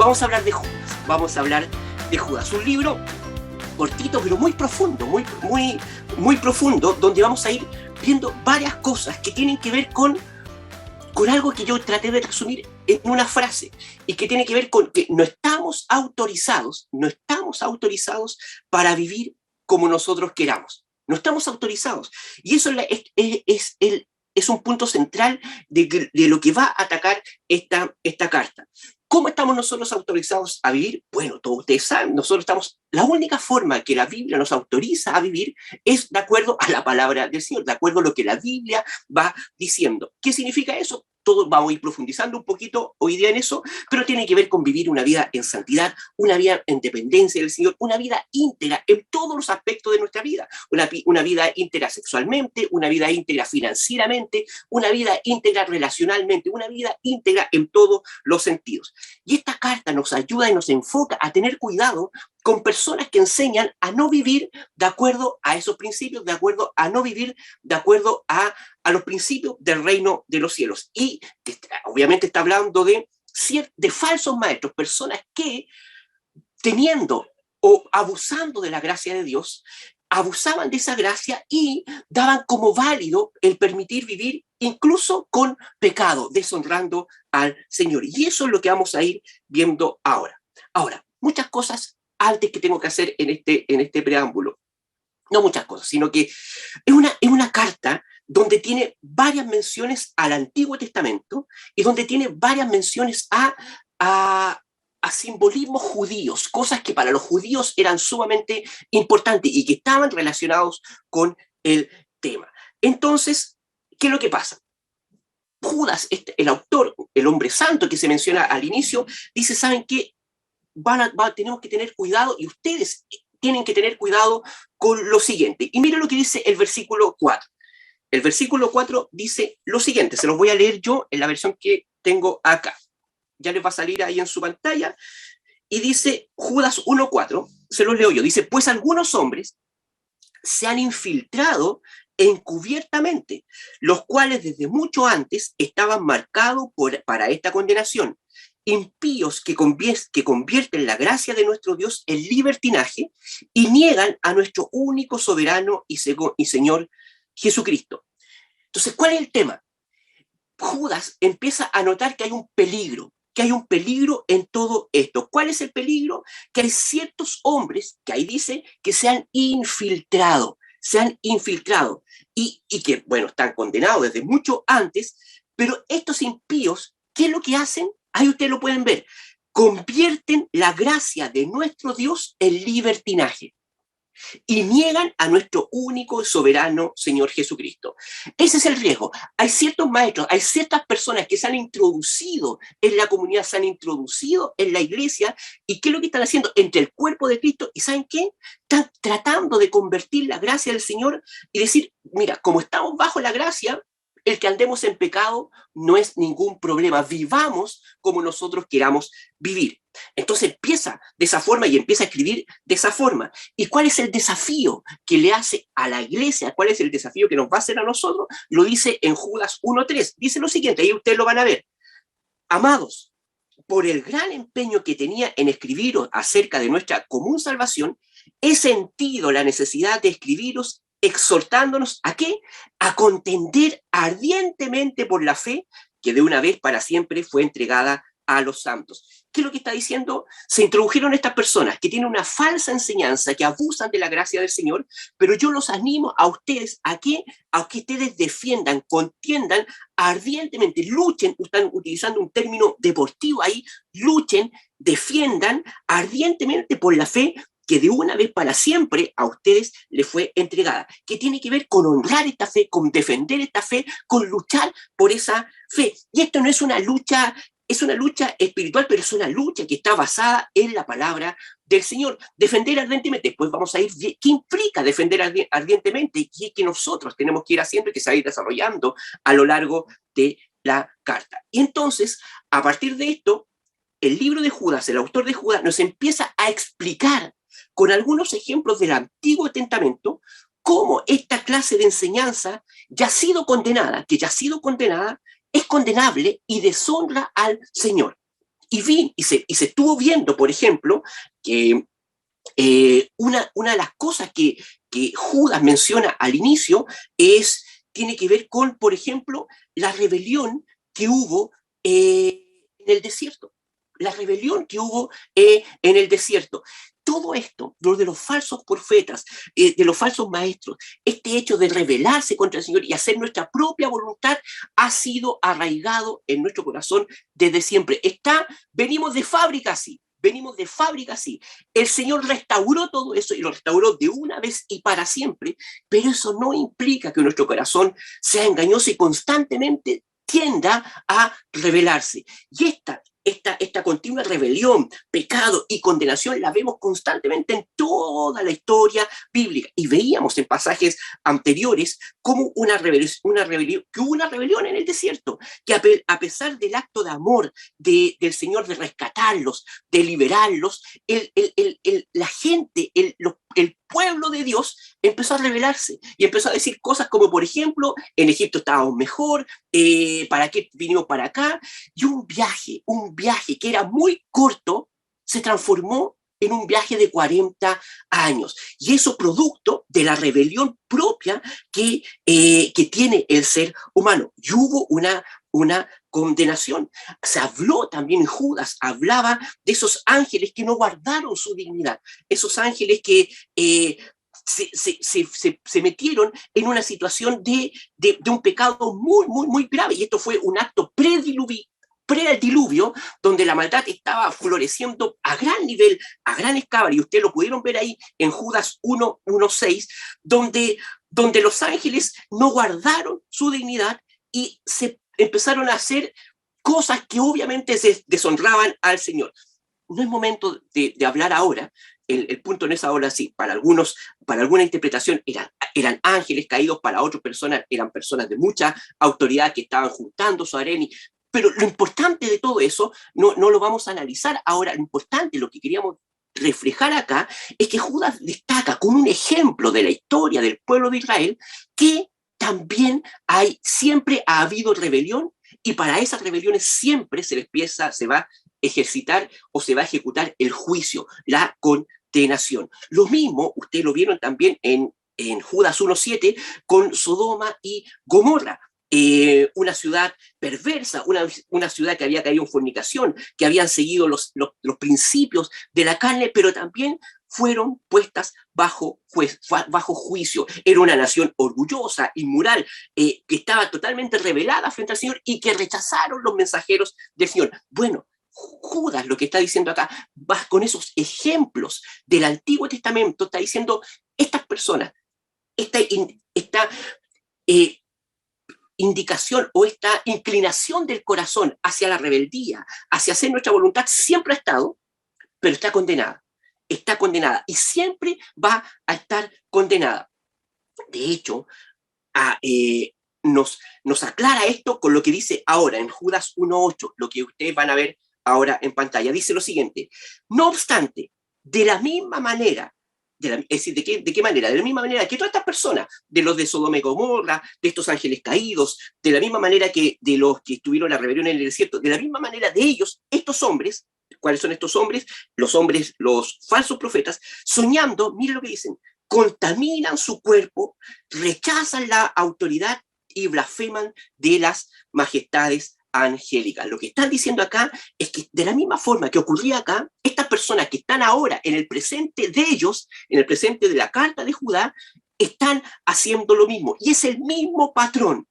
vamos a hablar de Judas. Vamos a hablar de Judas, un libro cortito pero muy profundo, muy profundo, donde vamos a ir viendo varias cosas que tienen que ver con algo que yo traté de resumir en una frase, y que tiene que ver con que no estamos autorizados para vivir como nosotros queramos. No estamos autorizados. Y eso es un punto central de lo que va a atacar esta carta. ¿Cómo estamos nosotros autorizados a vivir? Bueno, todos ustedes saben, la única forma que la Biblia nos autoriza a vivir es de acuerdo a la palabra del Señor, de acuerdo a lo que la Biblia va diciendo. ¿Qué significa eso? Todos vamos a ir profundizando un poquito hoy día en eso, pero tiene que ver con vivir una vida en santidad, una vida en dependencia del Señor, una vida íntegra en todos los aspectos de nuestra vida, una vida íntegra sexualmente, una vida íntegra financieramente, una vida íntegra relacionalmente, una vida íntegra en todos los sentidos. Y esta carta nos ayuda y nos enfoca a tener cuidado con personas que enseñan a no vivir de acuerdo a esos principios, a no vivir de acuerdo a los principios del reino de los cielos. Y obviamente está hablando de falsos maestros, personas que, teniendo o abusando de la gracia de Dios, abusaban de esa gracia y daban como válido el permitir vivir incluso con pecado, deshonrando al Señor. Y eso es lo que vamos a ir viendo ahora. Ahora, muchas cosas antes que tengo que hacer en este preámbulo. No muchas cosas, sino que es una carta donde tiene varias menciones al Antiguo Testamento y donde tiene varias menciones a simbolismos judíos, cosas que para los judíos eran sumamente importantes y que estaban relacionados con el tema. Entonces, ¿qué es lo que pasa? Judas, el autor, el hombre santo que se menciona al inicio, dice, ¿saben qué? Tenemos que tener cuidado, y ustedes tienen que tener cuidado con lo siguiente. Y miren lo que dice el versículo 4. El versículo 4 dice lo siguiente, se los voy a leer yo en la versión que tengo acá. Ya les va a salir ahí en su pantalla. Y dice Judas 1:4, se los leo yo. Dice, pues algunos hombres se han infiltrado encubiertamente, los cuales desde mucho antes estaban marcados para esta condenación. Impíos que convierten la gracia de nuestro Dios en libertinaje y niegan a nuestro único soberano y Señor Jesucristo. Entonces, ¿cuál es el tema? Judas empieza a notar que hay un peligro en todo esto. ¿Cuál es el peligro? Que hay ciertos hombres que ahí dice que se han infiltrado y que, bueno, están condenados desde mucho antes, pero estos impíos, ¿qué es lo que hacen? Ahí ustedes lo pueden ver. Convierten la gracia de nuestro Dios en libertinaje y niegan a nuestro único y soberano Señor Jesucristo. Ese es el riesgo. Hay ciertos maestros, hay ciertas personas que se han introducido en la comunidad, se han introducido en la iglesia, y ¿qué es lo que están haciendo? Entre el cuerpo de Cristo, y ¿saben qué? Están tratando de convertir la gracia del Señor y decir, mira, como estamos bajo la gracia, el que andemos en pecado no es ningún problema, vivamos como nosotros queramos vivir. Entonces empieza de esa forma y empieza a escribir de esa forma. ¿Y cuál es el desafío que le hace a la iglesia? ¿Cuál es el desafío que nos va a hacer a nosotros? Lo dice en Judas 1:3. Dice lo siguiente, ahí ustedes lo van a ver. Amados, por el gran empeño que tenía en escribiros acerca de nuestra común salvación, he sentido la necesidad de escribiros exhortándonos ¿a qué? A contender ardientemente por la fe que de una vez para siempre fue entregada a los santos. ¿Qué es lo que está diciendo? Se introdujeron estas personas que tienen una falsa enseñanza, que abusan de la gracia del Señor, pero yo los animo a ustedes a que ustedes defiendan, contiendan ardientemente, luchen, están utilizando un término deportivo ahí, luchen, defiendan ardientemente por la fe que de una vez para siempre a ustedes les fue entregada, que tiene que ver con honrar esta fe, con defender esta fe, con luchar por esa fe. Y esto no es una lucha, es una lucha espiritual, pero es una lucha que está basada en la palabra del Señor. Defender ardientemente, después vamos a ir, ¿qué implica defender ardientemente? ¿Qué que nosotros tenemos que ir haciendo y que se va a ir desarrollando a lo largo de la carta? Y entonces, a partir de esto, el libro de Judas, el autor de Judas, nos empieza a explicar con algunos ejemplos del Antiguo Testamento cómo esta clase de enseñanza ya ha sido condenada, es condenable y deshonra al Señor. y se estuvo viendo, por ejemplo, que una de las cosas que Judas menciona al inicio tiene que ver con, por ejemplo, la rebelión que hubo en el desierto. La rebelión que hubo en el desierto. Todo esto, lo de los falsos profetas, de los falsos maestros, este hecho de rebelarse contra el Señor y hacer nuestra propia voluntad, ha sido arraigado en nuestro corazón desde siempre. Venimos de fábrica así. Venimos de fábrica así. El Señor restauró todo eso y lo restauró de una vez y para siempre, pero eso no implica que nuestro corazón sea engañoso y constantemente tienda a rebelarse. Y esta continua rebelión, pecado y condenación la vemos constantemente en toda la historia bíblica. Y veíamos en pasajes anteriores como que hubo una rebelión en el desierto, que a pesar del acto de amor del Señor de rescatarlos, de liberarlos, la gente, el pueblo de Dios empezó a rebelarse y empezó a decir cosas como, por ejemplo, en Egipto estábamos mejor, ¿para qué vinimos para acá? Y un viaje que era muy corto, se transformó en un viaje de 40 años. Y eso producto de la rebelión propia que tiene el ser humano. Y hubo una condenación. Se habló también en Judas, hablaba de esos ángeles que no guardaron su dignidad, esos ángeles que se metieron en una situación de un pecado muy, muy, muy grave. Y esto fue un acto prediluvio, donde la maldad estaba floreciendo a gran nivel, a gran escala, y ustedes lo pudieron ver ahí en Judas 1:6, donde los ángeles no guardaron su dignidad y se empezaron a hacer cosas que obviamente se deshonraban al Señor. No es momento de hablar ahora. El punto no es ahora sí. Para alguna interpretación eran ángeles caídos, para otras personas eran personas de mucha autoridad que estaban juntando su arena. Pero lo importante de todo eso no lo vamos a analizar ahora. Lo importante, lo que queríamos reflejar acá, es que Judas destaca como un ejemplo de la historia del pueblo de Israel que también siempre ha habido rebelión, y para esas rebeliones siempre se va a ejercitar o se va a ejecutar el juicio, la condenación. Lo mismo, ustedes lo vieron también en Judas 1:7 con Sodoma y Gomorra. Una ciudad perversa, una ciudad que había caído en fornicación, que habían seguido los principios de la carne, pero también fueron puestas bajo juicio. Era una nación orgullosa, inmoral, que estaba totalmente rebelada frente al Señor y que rechazaron los mensajeros del Señor. Bueno, Judas lo que está diciendo acá, va con esos ejemplos del Antiguo Testamento, está diciendo, estas personas, esta indicación o esta inclinación del corazón hacia la rebeldía, hacia hacer nuestra voluntad, siempre ha estado, pero está condenada y siempre va a estar condenada. De hecho, nos aclara esto con lo que dice ahora en Judas 1:8, lo que ustedes van a ver ahora en pantalla. Dice lo siguiente: no obstante, de la misma manera, es decir, ¿de qué manera? De la misma manera que todas estas personas, de los de Sodoma y Gomorra, de estos ángeles caídos, de la misma manera que de los que estuvieron en la rebelión en el desierto, de la misma manera de ellos, estos hombres, ¿cuáles son estos hombres? Los falsos profetas, soñando, miren lo que dicen, contaminan su cuerpo, rechazan la autoridad y blasfeman de las majestades angélicas. Lo que están diciendo acá es que de la misma forma que ocurría acá, estas personas que están ahora en el presente de ellos, en el presente de la carta de Judá, están haciendo lo mismo. Y es el mismo patrón,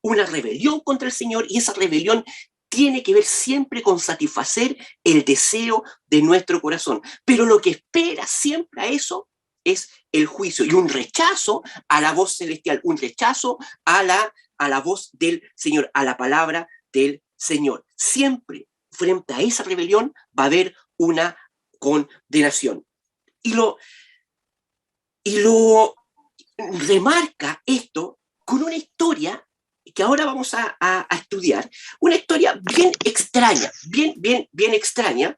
una rebelión contra el Señor, y esa rebelión tiene que ver siempre con satisfacer el deseo de nuestro corazón. Pero lo que espera siempre a eso es el juicio y un rechazo a la voz celestial, un rechazo a la voz del Señor, a la palabra del Señor. Siempre frente a esa rebelión va a haber una condenación. Y lo remarca esto con una historia que ahora vamos a estudiar, una historia bien extraña, bien extraña,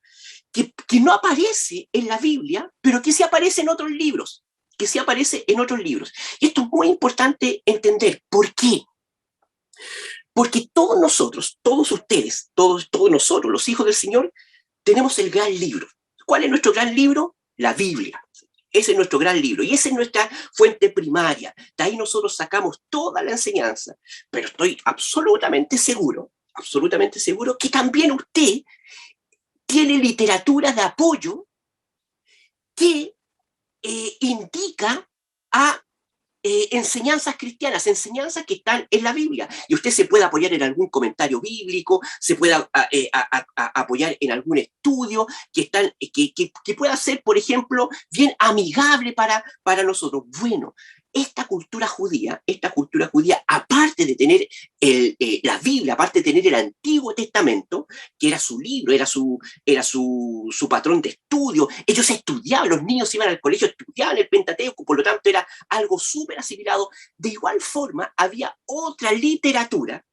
que no aparece en la Biblia, pero que sí aparece en otros libros, Y esto es muy importante entender. ¿Por qué? Porque todos nosotros, todos ustedes, todos nosotros, los hijos del Señor, tenemos el gran libro. ¿Cuál es nuestro gran libro? La Biblia. Ese es nuestro gran libro y esa es nuestra fuente primaria. De ahí nosotros sacamos toda la enseñanza. Pero estoy absolutamente seguro que también usted tiene literatura de apoyo que indica a enseñanzas cristianas, enseñanzas que están en la Biblia. Y usted se puede apoyar en algún comentario bíblico, se puede apoyar en algún estudio que pueda ser, por ejemplo, bien amigable para nosotros. Bueno, esta cultura judía, aparte de tener la Biblia, aparte de tener el Antiguo Testamento, que era su libro, era su patrón de estudio, ellos estudiaban, los niños iban al colegio, estudiaban el Pentateuco, por lo tanto era algo súper asimilado. De igual forma, había otra literatura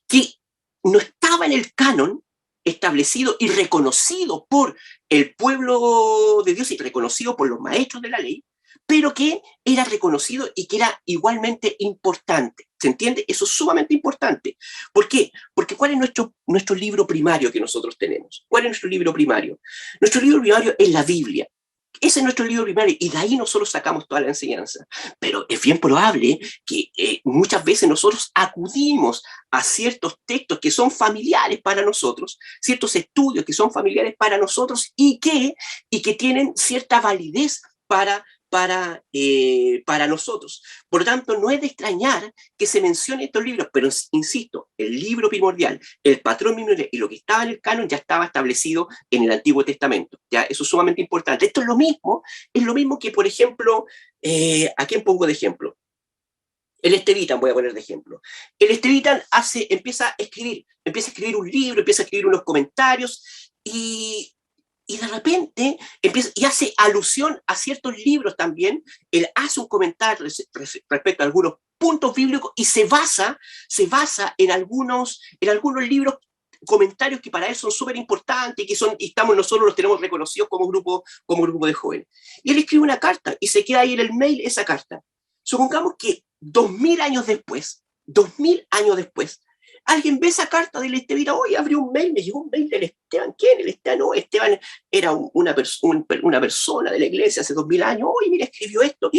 que no estaba en el canon establecido y reconocido por el pueblo de Dios y reconocido por los maestros de la ley, pero que era reconocido y que era igualmente importante. ¿Se entiende? Eso es sumamente importante. ¿Por qué? Porque ¿cuál es nuestro libro primario que nosotros tenemos? ¿Cuál es nuestro libro primario? Nuestro libro primario es la Biblia. Ese es nuestro libro primario y de ahí nosotros sacamos toda la enseñanza. Pero es bien probable que muchas veces nosotros acudimos a ciertos textos que son familiares para nosotros, ciertos estudios que son familiares para nosotros y que tienen cierta validez para nosotros. Por lo tanto, no es de extrañar que se mencione estos libros, pero insisto, el libro primordial, el patrón primordial y lo que estaba en el canon ya estaba establecido en el Antiguo Testamento. ¿Ya? Eso es sumamente importante. Esto es lo mismo que, por ejemplo, ¿a quién pongo de ejemplo? El Estevitan, voy a poner de ejemplo. El Estevitan empieza a escribir un libro, empieza a escribir unos comentarios y de repente y hace alusión a ciertos libros también. Él hace un comentario respecto a algunos puntos bíblicos y se basa en algunos libros, comentarios que para él son súper importantes y nosotros los tenemos reconocidos como grupo de jóvenes. Y él escribe una carta y se queda ahí en el mail esa carta. Supongamos que 2000 años después, alguien ve esa carta del Esteban, hoy abrió un mail, me llegó un mail del Esteban. ¿Quién? El Esteban, no, Esteban era una persona de la iglesia hace 2000 años, oye, mira, escribió esto.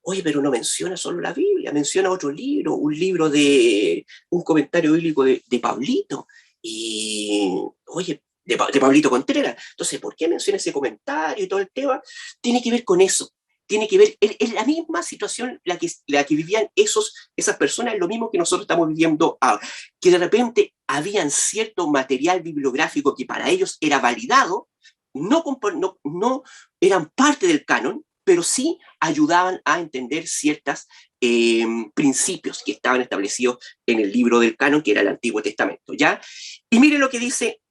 Oye, pero no menciona solo la Biblia, menciona otro libro, un comentario bíblico de Pablito. Y, oye, de Pablito Contreras. Entonces, ¿por qué menciona ese comentario y todo el tema? Tiene que ver con eso. Tiene que ver, es la misma situación la que vivían esas personas, es lo mismo que nosotros estamos viviendo ahora, que de repente habían cierto material bibliográfico que para ellos era validado, no eran parte del canon, pero sí ayudaban a entender ciertos principios que estaban establecidos en el libro del canon, que era el Antiguo Testamento, ¿ya? Y mire lo que dice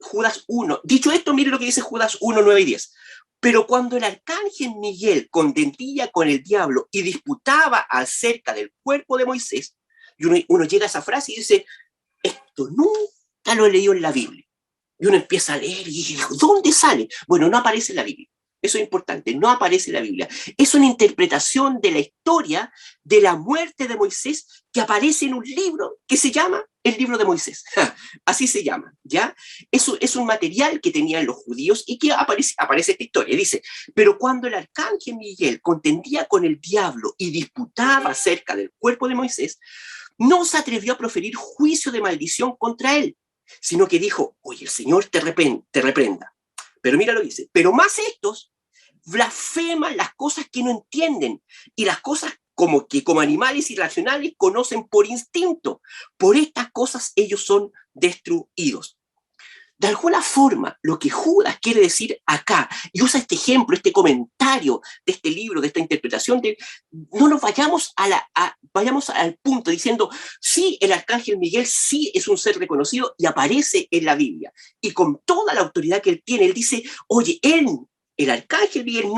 Judas 1. Dicho esto, mire lo que dice Judas 1, 9 y 10. Pero cuando el arcángel Miguel contendía con el diablo y disputaba acerca del cuerpo de Moisés, y uno llega a esa frase y dice, esto nunca lo he leído en la Biblia. Y uno empieza a leer y dice, ¿dónde sale? Bueno, no aparece en la Biblia. Eso es importante, no aparece en la Biblia. Es una interpretación de la historia de la muerte de Moisés que aparece en un libro que se llama el libro de Moisés. Así se llama, ¿ya? Eso es un material que tenían los judíos y que aparece esta historia. Dice, pero cuando el arcángel Miguel contendía con el diablo y disputaba acerca del cuerpo de Moisés, no se atrevió a proferir juicio de maldición contra él, sino que dijo, oye, el Señor te reprenda. Pero mira lo que dice, pero más estos blasfeman las cosas que no entienden y las cosas como animales irracionales conocen por instinto. Por estas cosas ellos son destruidos. De alguna forma, lo que Judas quiere decir acá, y usa este ejemplo, este comentario de este libro, de esta interpretación, no nos vayamos al punto diciendo, sí, el arcángel Miguel sí es un ser reconocido y aparece en la Biblia. Y con toda la autoridad que él tiene, él dice, oye, el arcángel Miguel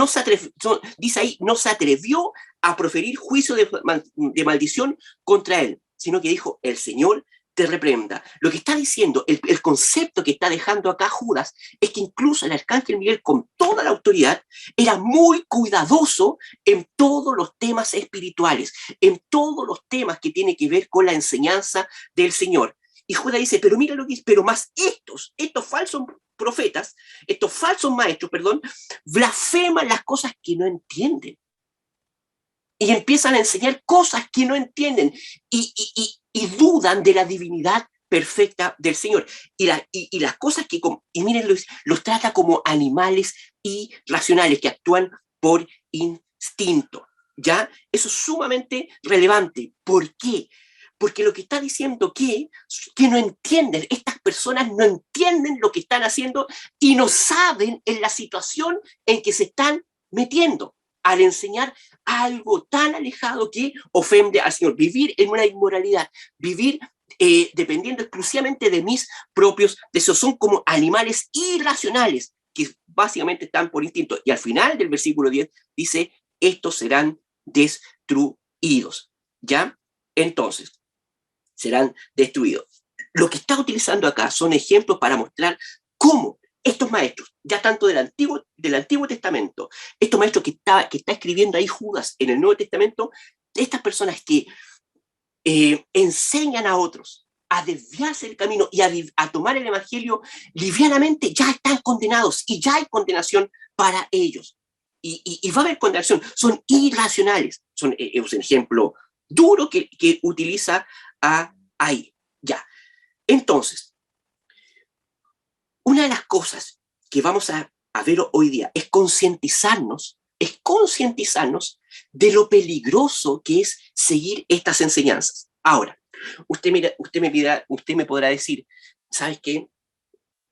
dice ahí, no se atrevió a proferir juicio de maldición contra él, sino que dijo, el Señor te reprenda. Lo que está diciendo, el concepto que está dejando acá Judas, es que incluso el arcángel Miguel, con toda la autoridad, era muy cuidadoso en todos los temas espirituales, en todos los temas que tienen que ver con la enseñanza del Señor. Y Judas dice, pero mira lo que dice, pero más estos falsos profetas, estos falsos maestros, perdón, blasfeman las cosas que no entienden. Y empiezan a enseñar cosas que no entienden y dudan de la divinidad perfecta del Señor. Y las cosas que, y miren, los trata como animales irracionales que actúan por instinto. ¿Ya? Eso es sumamente relevante. ¿Por qué? Porque lo que está diciendo que no entienden, estas personas no entienden lo que están haciendo y no saben en la situación en que se están metiendo al enseñar algo tan alejado que ofende al Señor. Vivir en una inmoralidad, vivir dependiendo exclusivamente de mis propios deseos. Son como animales irracionales que básicamente están por instinto. Y al final del versículo 10 dice, estos serán destruidos. ¿Ya? Entonces, serán destruidos. Lo que está utilizando acá son ejemplos para mostrar cómo estos maestros, ya tanto del Antiguo Testamento, estos maestros que está escribiendo ahí Judas en el Nuevo Testamento, estas personas que enseñan a otros a desviarse del camino y a tomar el evangelio livianamente, ya están condenados y ya hay condenación para ellos. Y va a haber condenación, son irracionales. Es un ejemplo duro que utiliza ahí. Ya. Entonces, una de las cosas que vamos a ver hoy día es concientizarnos de lo peligroso que es seguir estas enseñanzas. Ahora, usted me podrá decir, ¿sabes qué?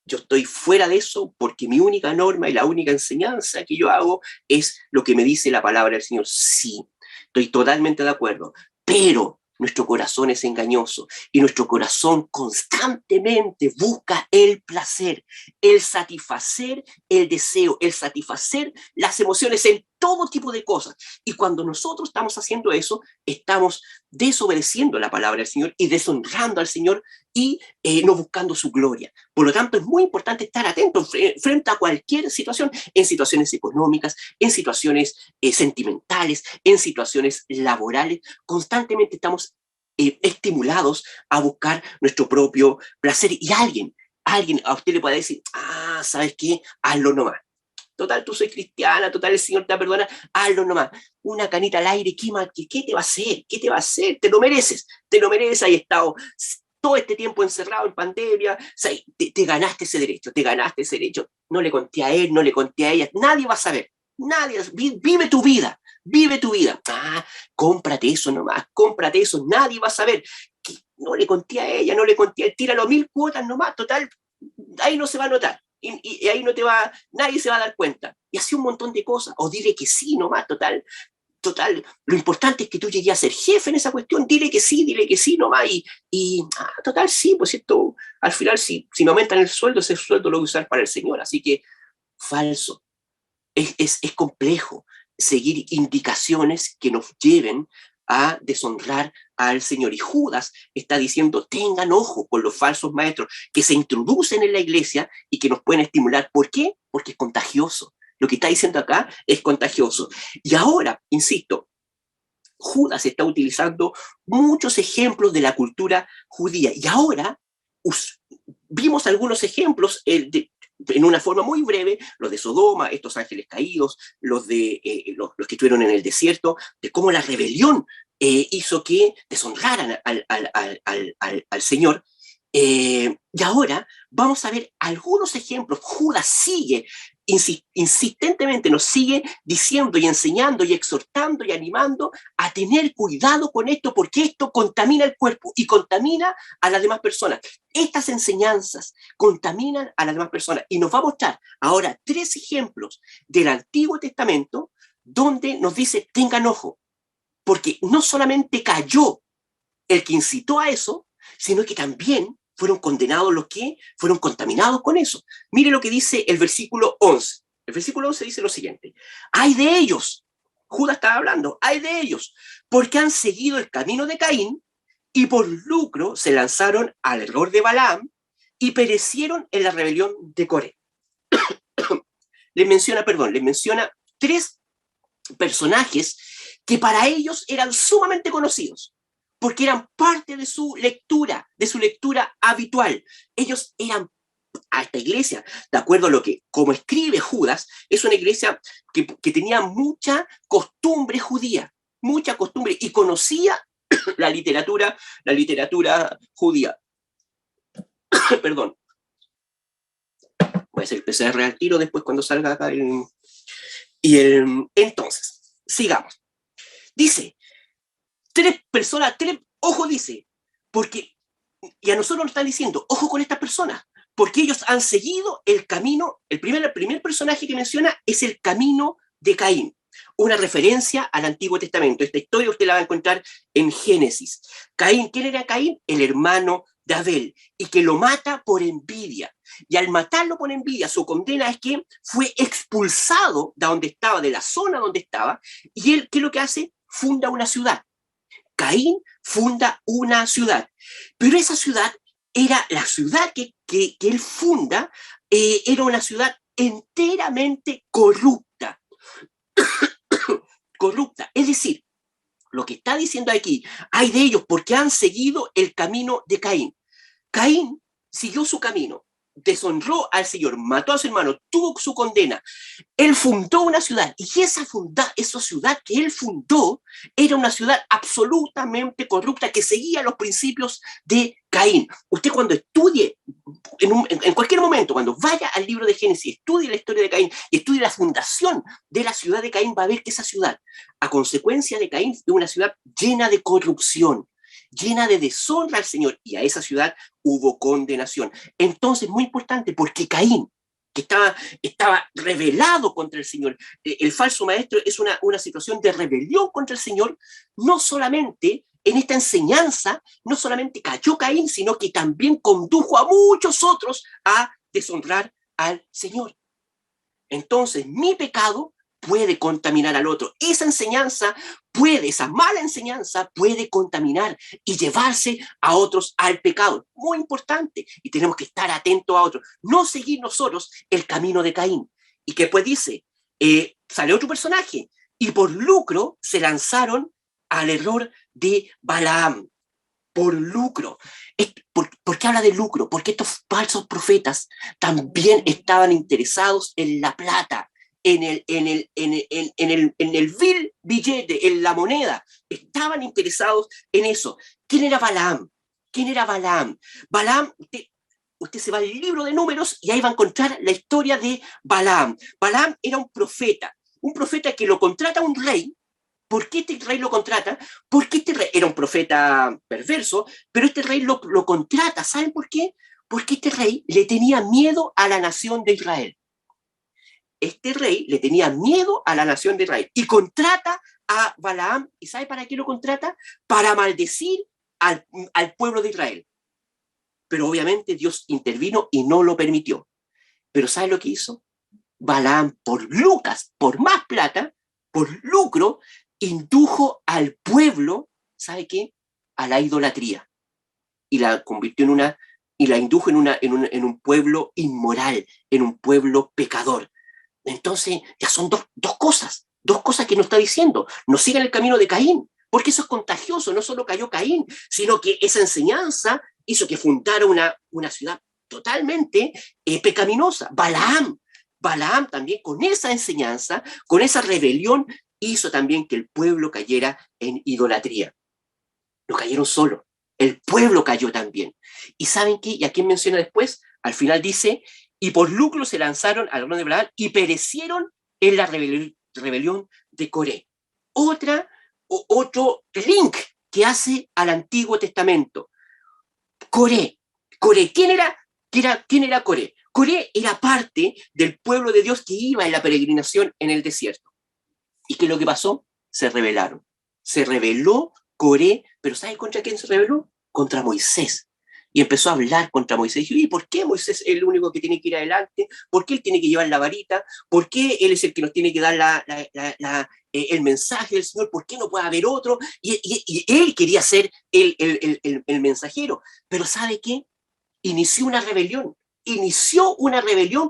Yo estoy fuera de eso porque mi única norma y la única enseñanza que yo hago es lo que me dice la palabra del Señor. Sí, estoy totalmente de acuerdo, pero nuestro corazón es engañoso y nuestro corazón constantemente busca el placer, el satisfacer el deseo, el satisfacer las emociones en todo tipo de cosas. Y cuando nosotros estamos haciendo eso, estamos desobedeciendo la palabra del Señor y deshonrando al Señor y no buscando su gloria. Por lo tanto, es muy importante estar atentos frente a cualquier situación, en situaciones económicas, en situaciones sentimentales, en situaciones laborales. Constantemente estamos estimulados a buscar nuestro propio placer y alguien a usted le puede decir, ¿sabes qué? Hazlo nomás. Total, tú soy cristiana, total, el Señor te perdona, hazlo nomás. Una canita al aire, ¿qué te va a hacer? ¿Qué te va a hacer? Te lo mereces, has estado todo este tiempo encerrado en pandemia, o sea, te ganaste ese derecho, no le conté a él, no le conté a ella, nadie va a saber, nadie, vive tu vida, cómprate eso nomás, cómprate eso, nadie va a saber, no le conté a ella, no le conté a él, tíralo 1000 cuotas nomás, total, ahí no se va a notar. Y ahí nadie se va a dar cuenta. Y así un montón de cosas. O dile que sí nomás, total, lo importante es que tú llegues a ser jefe en esa cuestión, dile que sí nomás, total, sí, pues esto, al final, si me aumentan el sueldo, ese sueldo lo voy a usar para el Señor, así que, falso. Es complejo seguir indicaciones que nos lleven a deshonrar al Señor. Y Judas está diciendo, tengan ojo con los falsos maestros que se introducen en la iglesia y que nos pueden estimular. ¿Por qué? Porque es contagioso. Lo que está diciendo acá es contagioso. Y ahora, insisto, Judas está utilizando muchos ejemplos de la cultura judía. Y ahora vimos algunos ejemplos en una forma muy breve, los de Sodoma, estos ángeles caídos, los que estuvieron en el desierto, de cómo la rebelión hizo que deshonraran al Señor. Y ahora vamos a ver algunos ejemplos. Judas sigue, insistentemente nos sigue diciendo y enseñando y exhortando y animando a tener cuidado con esto porque esto contamina el cuerpo y contamina a las demás personas. Estas enseñanzas contaminan a las demás personas y nos va a mostrar ahora 3 ejemplos del Antiguo Testamento donde nos dice tengan ojo, porque no solamente cayó el que incitó a eso, sino que también fueron condenados los que fueron contaminados con eso. Mire lo que dice el versículo 11. El versículo 11 dice lo siguiente: ¡ay de ellos! Judas estaba hablando, ¡ay de ellos! Porque han seguido el camino de Caín y por lucro se lanzaron al error de Balaam y perecieron en la rebelión de Coré. Les menciona tres personajes que para ellos eran sumamente conocidos, porque eran parte de su lectura habitual. Ellos eran a esta iglesia, de acuerdo a lo que, como escribe Judas, es una iglesia que tenía mucha costumbre judía, mucha costumbre, y conocía la literatura judía. Perdón. Voy a hacer el PCR al tiro después cuando salga acá entonces, sigamos. Dice, ojo dice, porque, y a nosotros nos están diciendo, ojo con estas personas, porque ellos han seguido el camino. El primer personaje que menciona es el camino de Caín, una referencia al Antiguo Testamento. Esta historia usted la va a encontrar en Génesis. Caín, ¿quién era Caín? El hermano de Abel, y que lo mata por envidia. Y al matarlo por envidia, su condena es que fue expulsado de donde estaba, de la zona donde estaba, y él, ¿qué es lo que hace? Funda una ciudad. Caín funda una ciudad, pero esa ciudad era la ciudad que él funda, era una ciudad enteramente corrupta. Corrupta, es decir, lo que está diciendo aquí, hay de ellos porque han seguido el camino de Caín. Caín siguió su camino, deshonró al Señor, mató a su hermano, tuvo su condena. Él fundó una ciudad, y esa ciudad que él fundó era una ciudad absolutamente corrupta que seguía los principios de Caín. Usted cuando estudie, en cualquier momento, cuando vaya al libro de Génesis, estudie la historia de Caín y estudie la fundación de la ciudad de Caín, va a ver que esa ciudad, a consecuencia de Caín, es una ciudad llena de corrupción, llena de deshonra al Señor, y a esa ciudad hubo condenación. Entonces, muy importante, porque Caín, que estaba rebelado contra el Señor, el falso maestro es una situación de rebelión contra el Señor. No solamente en esta enseñanza, no solamente cayó Caín, sino que también condujo a muchos otros a deshonrar al Señor. Entonces, mi pecado puede contaminar al otro. Esa mala enseñanza puede contaminar y llevarse a otros al pecado. Muy importante. Y tenemos que estar atentos a otros. No seguir nosotros el camino de Caín. Y que pues dice, sale otro personaje, y por lucro se lanzaron al error de Balaam. Por lucro. ¿Por qué habla de lucro? Porque estos falsos profetas también estaban interesados en la plata, en el vil billete, en la moneda. Estaban interesados en eso. ¿Quién era Balaam? Balaam, usted se va al libro de Números y ahí va a encontrar la historia de Balaam. Balaam era un profeta que lo contrata un rey. ¿Por qué este rey lo contrata? Porque este rey era un profeta perverso, pero este rey lo contrata. ¿Saben por qué? Porque este rey le tenía miedo a la nación de Israel. Este rey le tenía miedo a la nación de Israel y contrata a Balaam. ¿Y sabe para qué lo contrata? Para maldecir al pueblo de Israel. Pero obviamente Dios intervino y no lo permitió. Pero ¿sabe lo que hizo? Balaam, por más plata, por lucro, indujo al pueblo, ¿sabe qué? A la idolatría. Y la convirtió y la indujo en un pueblo inmoral, en un pueblo pecador. Entonces, ya son dos cosas que nos está diciendo. No sigan el camino de Caín, porque eso es contagioso. No solo cayó Caín, sino que esa enseñanza hizo que fundara una ciudad totalmente pecaminosa. Balaam también, con esa enseñanza, con esa rebelión, hizo también que el pueblo cayera en idolatría. No cayeron solo, el pueblo cayó también. ¿Y saben qué? ¿Y a quién menciona después? Al final dice, y por lucro se lanzaron al grano de Balaam y perecieron en la rebelión de Coré. Otro link que hace al Antiguo Testamento. Coré. ¿Quién era Coré? Coré era parte del pueblo de Dios que iba en la peregrinación en el desierto. ¿Y qué es lo que pasó? Se rebelaron. Se rebeló Coré, pero ¿sabe contra quién se rebeló? Contra Moisés. Y empezó a hablar contra Moisés. Y ¿y por qué Moisés es el único que tiene que ir adelante? ¿Por qué él tiene que llevar la varita? ¿Por qué él es el que nos tiene que dar el mensaje del Señor, ¿por qué no puede haber otro? Y él quería ser el mensajero, pero ¿sabe qué? Inició una rebelión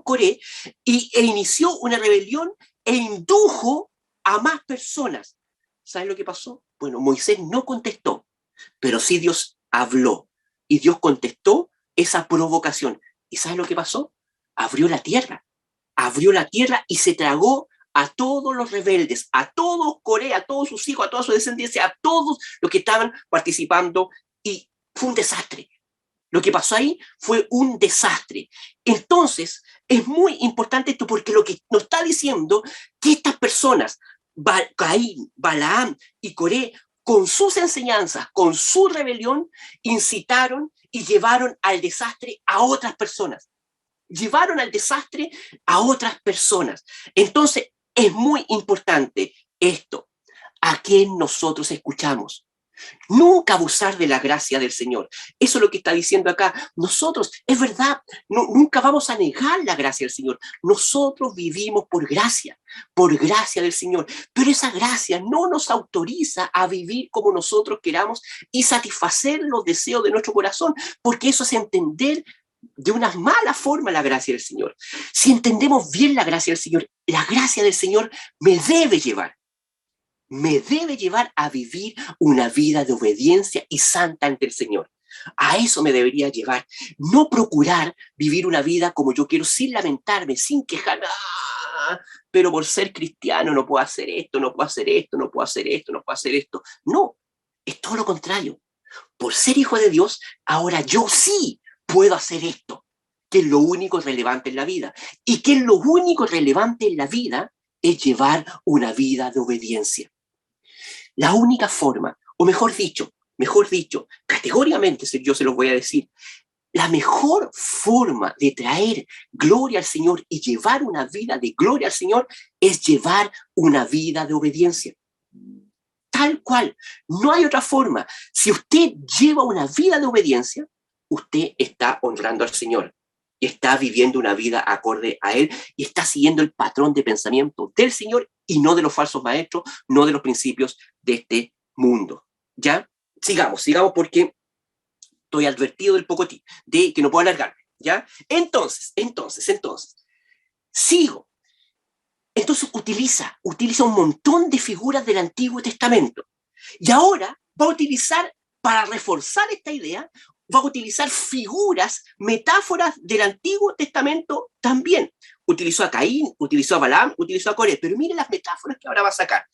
Coré, inició una rebelión e indujo a más personas. ¿Sabes lo que pasó? Bueno, Moisés no contestó, pero sí Dios habló y Dios contestó esa provocación. ¿Y sabes lo que pasó? Abrió la tierra y se tragó a todos los rebeldes, a todos Corea, a todos sus hijos, a toda su descendencia, a todos los que estaban participando, y fue un desastre. Lo que pasó ahí fue un desastre. Entonces, es muy importante esto porque lo que nos está diciendo que estas personas, Caín, Balaam y Coré, con sus enseñanzas, con su rebelión, incitaron y llevaron al desastre a otras personas. Llevaron al desastre a otras personas. Entonces, es muy importante esto. ¿A quién nosotros escuchamos? Nunca abusar de la gracia del Señor. Eso es lo que está diciendo acá. Nosotros, es verdad, nunca vamos a negar la gracia del Señor. Nosotros vivimos por gracia del Señor. Pero esa gracia no nos autoriza a vivir como nosotros queramos y satisfacer los deseos de nuestro corazón, porque eso es entender de una mala forma la gracia del Señor. Si entendemos bien la gracia del Señor, la gracia del Señor me debe llevar a vivir una vida de obediencia y santa ante el Señor. A eso me debería llevar. No procurar vivir una vida como yo quiero, sin lamentarme, sin quejarme. Pero por ser cristiano no puedo hacer esto, no puedo hacer esto, no puedo hacer esto, no puedo hacer esto. No, es todo lo contrario. Por ser hijo de Dios, ahora yo sí puedo hacer esto, que es lo único relevante en la vida. Y que es lo único relevante en la vida es llevar una vida de obediencia. La única forma, o mejor dicho, categóricamente yo se los voy a decir, la mejor forma de traer gloria al Señor y llevar una vida de gloria al Señor es llevar una vida de obediencia. Tal cual, no hay otra forma. Si usted lleva una vida de obediencia, usted está honrando al Señor y está viviendo una vida acorde a Él y está siguiendo el patrón de pensamiento del Señor y no de los falsos maestros, no de los principios de este mundo. ¿Ya? Sigamos porque estoy advertido del poco de que no puedo alargarme. ¿Ya? Entonces, sigo. Entonces utiliza un montón de figuras del Antiguo Testamento. Y ahora va a utilizar, para reforzar esta idea, va a utilizar figuras, metáforas del Antiguo Testamento también. Utilizó a Caín, utilizó a Balaam, utilizó a Coré, pero miren las metáforas que ahora va a sacar.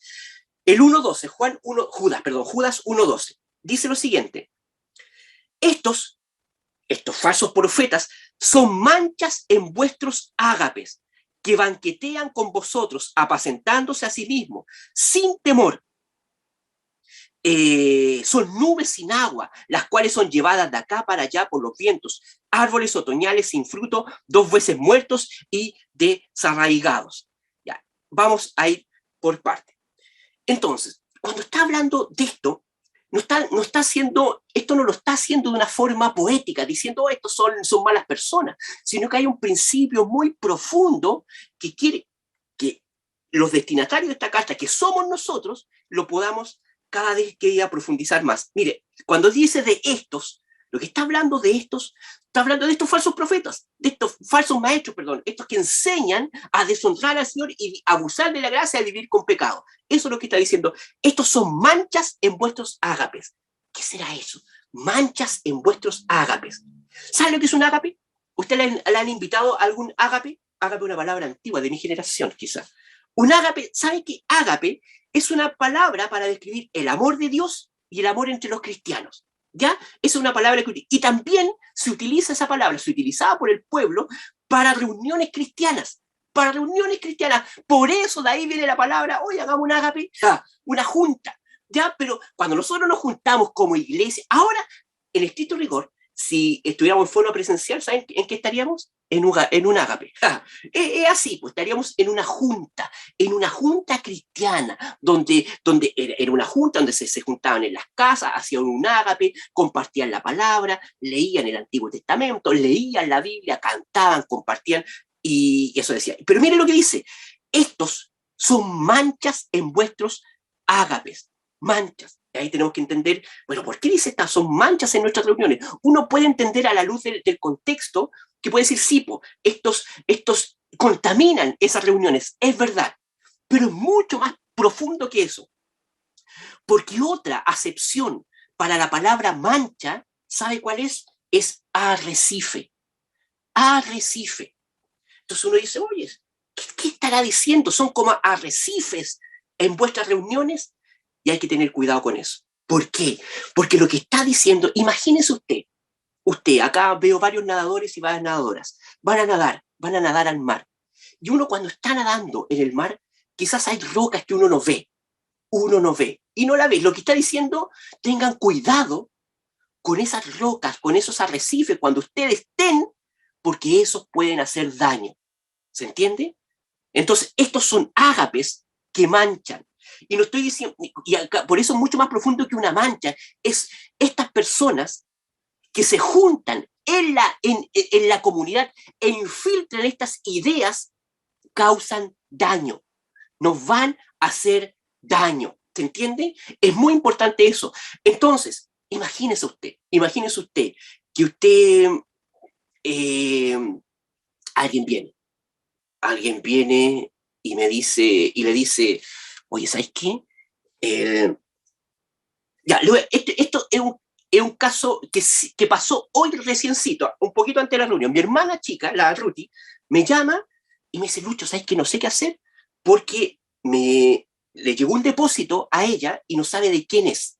El 1.12, Judas 1.12, dice lo siguiente: estos falsos profetas son manchas en vuestros ágapes, que banquetean con vosotros, apacentándose a sí mismos, sin temor. Son nubes sin agua, las cuales son llevadas de acá para allá por los vientos, árboles otoñales sin fruto, 2 veces muertos y desarraigados. Ya, vamos a ir por parte. Entonces, cuando está hablando de esto, esto no lo está haciendo de una forma poética, diciendo estos son malas personas, sino que hay un principio muy profundo que quiere que los destinatarios de esta carta, que somos nosotros, lo podamos cada vez que ir a profundizar más. Mire, cuando dice de estos, lo que está hablando de estos, está hablando de estos falsos profetas, de estos falsos maestros, estos que enseñan a deshonrar al Señor y abusar de la gracia de vivir con pecado. Eso es lo que está diciendo. Estos son manchas en vuestros ágapes. ¿Qué será eso? Manchas en vuestros ágapes. ¿Sabe lo que es un ágape? ¿Usted le han invitado a algún ágape? Ágape es una palabra antigua de mi generación, quizás. Un ágape, ¿sabe qué ágape? Es una palabra para describir el amor de Dios y el amor entre los cristianos. ¿Ya? Esa es una palabra que... Y también se utiliza esa palabra, se utilizaba por el pueblo para reuniones cristianas. Por eso de ahí viene la palabra, hoy hagamos un ágape, una junta. ¿Ya? Pero cuando nosotros nos juntamos como iglesia, ahora, en estricto rigor, si estuviéramos en forma presencial, ¿saben en qué estaríamos? En un ágape. Es así, pues estaríamos en una junta cristiana, donde era una junta donde se juntaban en las casas, hacían un ágape, compartían la palabra, leían el Antiguo Testamento, leían la Biblia, cantaban, compartían, y eso decía. Pero miren lo que dice: estos son manchas en vuestros ágapes, manchas. Y ahí tenemos que entender, bueno, ¿por qué dice estas? Son manchas en nuestras reuniones. Uno puede entender a la luz del contexto que puede decir, sí, estos contaminan esas reuniones, es verdad, pero es mucho más profundo que eso. Porque otra acepción para la palabra mancha, ¿sabe cuál es? Es arrecife. Arrecife. Entonces uno dice, oye, ¿qué estará diciendo? Son como arrecifes en vuestras reuniones y hay que tener cuidado con eso. ¿Por qué? Porque lo que está diciendo, imagínese usted, acá veo varios nadadores y varias nadadoras, van a nadar al mar. Y uno cuando está nadando en el mar, quizás hay rocas que uno no ve y no la ve. Lo que está diciendo, tengan cuidado con esas rocas, con esos arrecifes cuando ustedes estén, porque esos pueden hacer daño. ¿Se entiende? Entonces, estos son ágapes que manchan. Y no estoy diciendo, y acá, por eso es mucho más profundo que una mancha, es estas personas que se juntan en la comunidad e infiltran estas ideas, causan daño, nos van a hacer daño. ¿Se entiende? Es muy importante eso. Entonces, imagínese usted que usted, eh, alguien viene, alguien viene y me dice, y le dice, oye, ¿sabes qué? Eh, ya, esto es un caso que pasó hoy reciencito, un poquito antes de la reunión. Mi hermana chica, la Ruti, me llama y me dice, Lucho, ¿sabes qué? No sé qué hacer porque le llegó un depósito a ella y no sabe de quién es.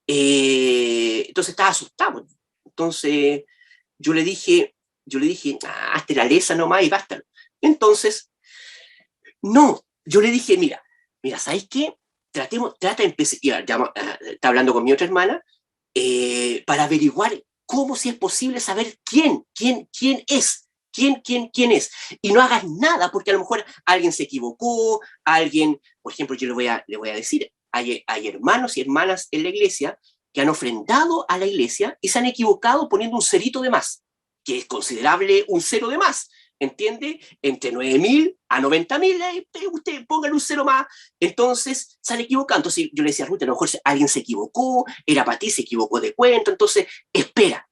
Entonces estaba asustado. Entonces yo le dije, hazte la lesa nomás y gástalo. Entonces, no, yo le dije, mira, ¿sabes qué? Trata de empezar, está hablando con mi otra hermana, para averiguar cómo si es posible saber quién es, quién es. Y no hagas nada, porque a lo mejor alguien se equivocó, alguien, por ejemplo, yo le voy a decir, hay hermanos y hermanas en la iglesia que han ofrendado a la iglesia y se han equivocado poniendo un cerito de más, que es considerable un cero de más. ¿Entiende? Entre 9.000 a 90.000, usted póngale un cero más. Entonces se han equivocado. Entonces yo le decía a Ruth, a lo mejor alguien se equivocó, era para ti, se equivocó de cuento. Entonces espera,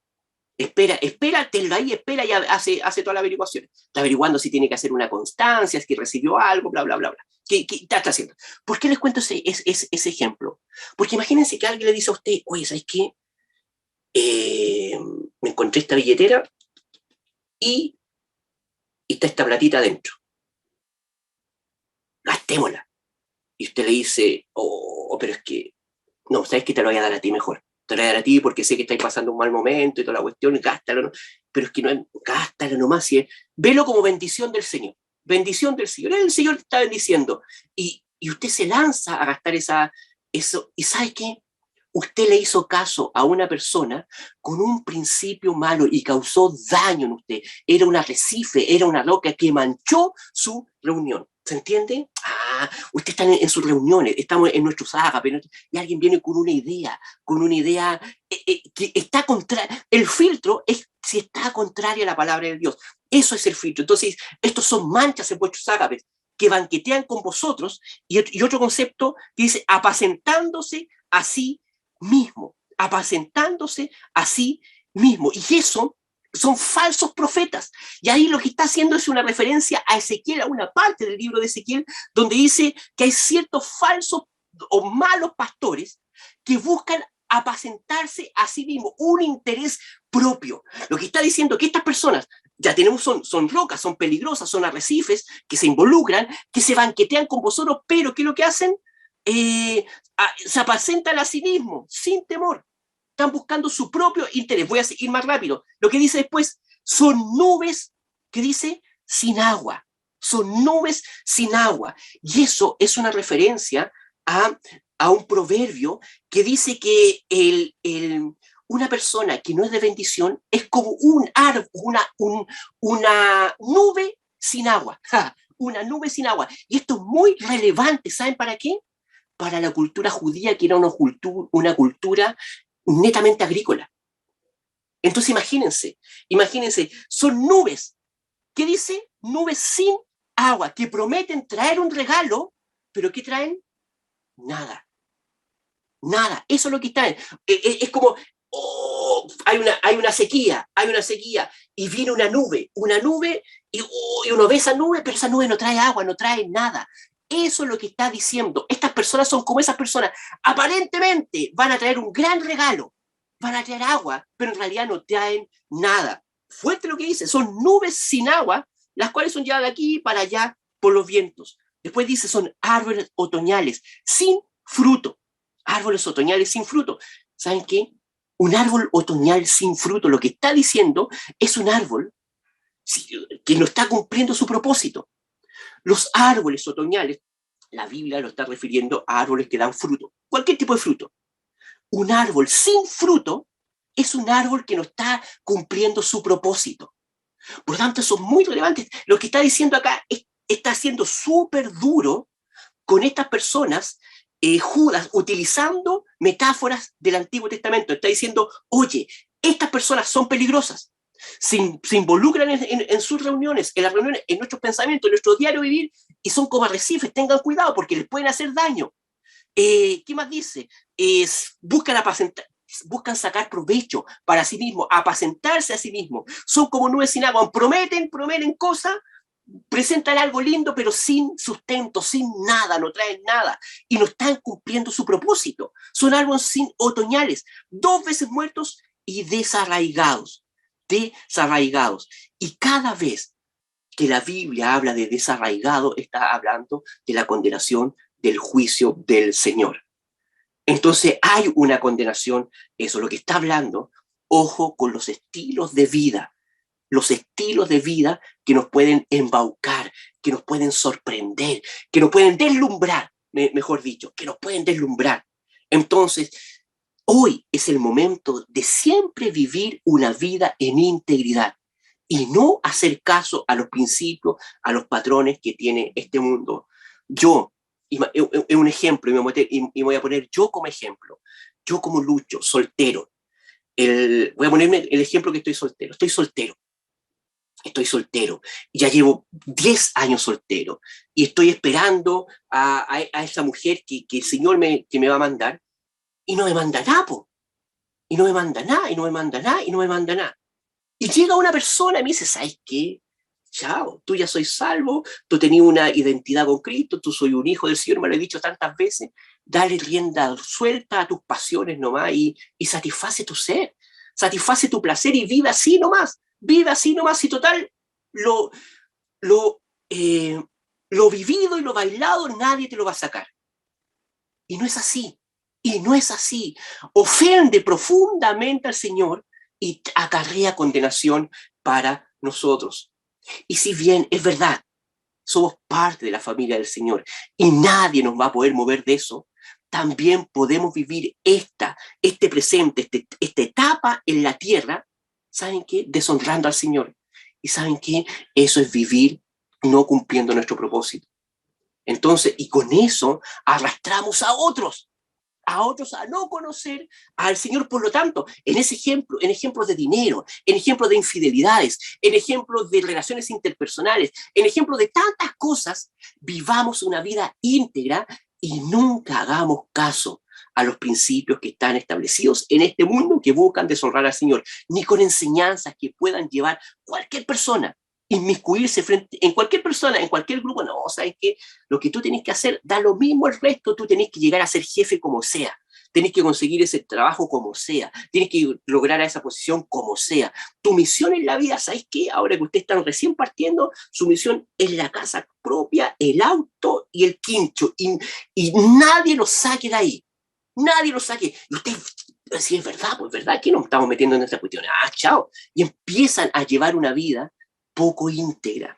tenlo ahí, espera y hace toda la averiguación. Está averiguando si tiene que hacer una constancia, si recibió algo, bla, bla, bla, bla. ¿Qué está haciendo? ¿Por qué les cuento ese ejemplo? Porque imagínense que alguien le dice a usted, oye, ¿sabes qué? Me encontré esta billetera y está esta platita adentro. Gastémosla. Y usted le dice, pero es que, no, ¿sabes qué? Te lo voy a dar a ti mejor. Te lo voy a dar a ti porque sé que estáis pasando un mal momento y toda la cuestión, gástalo, ¿no? Pero es que no, gástalo nomás. Velo como bendición del Señor. Bendición del Señor. El Señor te está bendiciendo. Y usted se lanza a gastar eso. ¿Y sabe qué? Usted le hizo caso a una persona con un principio malo y causó daño en usted. Era un arrecife, era una roca que manchó su reunión. ¿Se entiende? Usted está en sus reuniones, estamos en nuestros ágapes, y alguien viene con una idea que está contra. El filtro es si está contraria a la palabra de Dios. Eso es el filtro. Entonces, estos son manchas en vuestros ágapes que banquetean con vosotros, y otro concepto que dice apacentándose a sí mismo, apacentándose a sí mismo. Y eso son falsos profetas. Y ahí lo que está haciendo es una referencia a Ezequiel, a una parte del libro de Ezequiel, donde dice que hay ciertos falsos o malos pastores que buscan apacentarse a sí mismos, un interés propio. Lo que está diciendo que estas personas ya tenemos, son rocas, son peligrosas, son arrecifes que se involucran, que se banquetean con vosotros, pero ¿qué es lo que hacen? Se apacentan a sí mismos, sin temor. Están buscando su propio interés. Voy a ir más rápido. Lo que dice después, son nubes, que dice, sin agua. Son nubes sin agua. Y eso es una referencia a un proverbio que dice que una persona que no es de bendición es como un árbol, una nube sin agua. Una nube sin agua. Y esto es muy relevante. ¿Saben para qué? Para la cultura judía, que era una cultura netamente agrícola. Entonces imagínense, son nubes. ¿Qué dice? Nubes sin agua, que prometen traer un regalo, pero ¿qué traen? Nada. Nada, eso es lo que está. Es como, oh, hay una sequía, y viene una nube, y, oh, y uno ve esa nube, pero esa nube no trae agua, no trae nada. Eso es lo que está diciendo. Estas personas son como esas personas. Aparentemente van a traer un gran regalo, van a traer agua, pero en realidad no traen nada. Fuerte lo que dice, son nubes sin agua, las cuales son llevadas de aquí para allá por los vientos. Después dice, son árboles otoñales, sin fruto. Árboles otoñales sin fruto. ¿Saben qué? Un árbol otoñal sin fruto, lo que está diciendo es un árbol que no está cumpliendo su propósito. Los árboles otoñales, la Biblia lo está refiriendo a árboles que dan fruto, cualquier tipo de fruto. Un árbol sin fruto es un árbol que no está cumpliendo su propósito. Por lo tanto, eso es muy relevante. Lo que está diciendo acá está siendo súper duro con estas personas, Judas, utilizando metáforas del Antiguo Testamento. Está diciendo, oye, estas personas son peligrosas, se involucran en sus reuniones, en las reuniones, en nuestros pensamientos, en nuestro diario vivir, y son como arrecifes, tengan cuidado porque les pueden hacer daño. ¿Qué más dice? Buscan sacar provecho para sí mismos, apacentarse a sí mismos. Son como nubes sin agua, prometen cosas, presentan algo lindo, pero sin sustento, sin nada, no traen nada, y no están cumpliendo su propósito. Son árboles sin otoñales, 2 veces muertos y desarraigados, desarraigados. Y cada vez que la Biblia habla de desarraigado, está hablando de la condenación del juicio del Señor. Entonces hay una condenación, eso es lo que está hablando. Ojo con los estilos de vida que nos pueden embaucar, que nos pueden sorprender, que nos pueden deslumbrar, mejor dicho, que nos pueden deslumbrar. Entonces, hoy es el momento de siempre vivir una vida en integridad y no hacer caso a los principios, a los patrones que tiene este mundo. Yo, es un ejemplo, y me voy a poner yo como ejemplo. Yo como Lucho, soltero. Voy a ponerme el ejemplo que estoy soltero. Estoy soltero, ya llevo 10 años soltero y estoy esperando a esa mujer que el Señor que me va a mandar, y no me manda nada, po. Y no me manda nada, y no me manda nada, y no me manda nada. Y llega una persona y me dice, ¿sabes qué? Chao, tú ya soy salvo, tú tenías una identidad con Cristo, tú soy un hijo del Señor, me lo he dicho tantas veces, dale rienda suelta a tus pasiones nomás y satisface tu ser, satisface tu placer y vive así nomás y total, lo, lo, eh, lo vivido y lo bailado nadie te lo va a sacar. Y no es así, y no es así. Ofende profundamente al Señor y acarrea condenación para nosotros. Y si bien es verdad, somos parte de la familia del Señor y nadie nos va a poder mover de eso, también podemos vivir este presente, esta etapa en la tierra, ¿saben qué? Deshonrando al Señor. ¿Y saben qué? Eso es vivir no cumpliendo nuestro propósito. Entonces, y con eso arrastramos a otros a no conocer al Señor. Por lo tanto, en ese ejemplo, en ejemplos de dinero, en ejemplos de infidelidades, en ejemplos de relaciones interpersonales, en ejemplos de tantas cosas, vivamos una vida íntegra y nunca hagamos caso a los principios que están establecidos en este mundo que buscan deshonrar al Señor, ni con enseñanzas que puedan llevar cualquier persona, inmiscuirse en cualquier persona, en cualquier grupo. No, ¿sabes qué? Lo que tú tenés que hacer da lo mismo al resto, tú tenés que llegar a ser jefe como sea, tenés que conseguir ese trabajo como sea, tienes que lograr a esa posición como sea. Tu misión en la vida, ¿sabes qué? Ahora que ustedes están recién partiendo, su misión es la casa propia, el auto y el quincho, y nadie lo saque de ahí, nadie lo saque. Y ustedes, si es verdad, pues verdad, que nos estamos metiendo en esta cuestión. Ah, chao. Y empiezan a llevar una vida poco íntegra.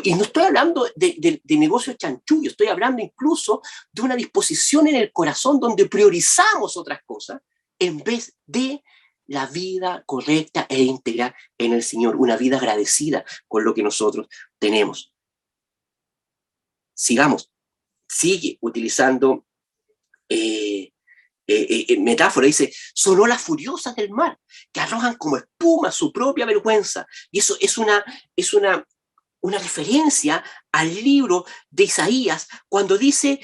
Y no estoy hablando de negocios chanchullos, estoy hablando incluso de una disposición en el corazón donde priorizamos otras cosas en vez de la vida correcta e íntegra en el Señor, una vida agradecida con lo que nosotros tenemos. Sigamos, sigue utilizando metáfora, dice, son olas furiosas del mar, que arrojan como espuma su propia vergüenza. Y eso es una una referencia al libro de Isaías, cuando dice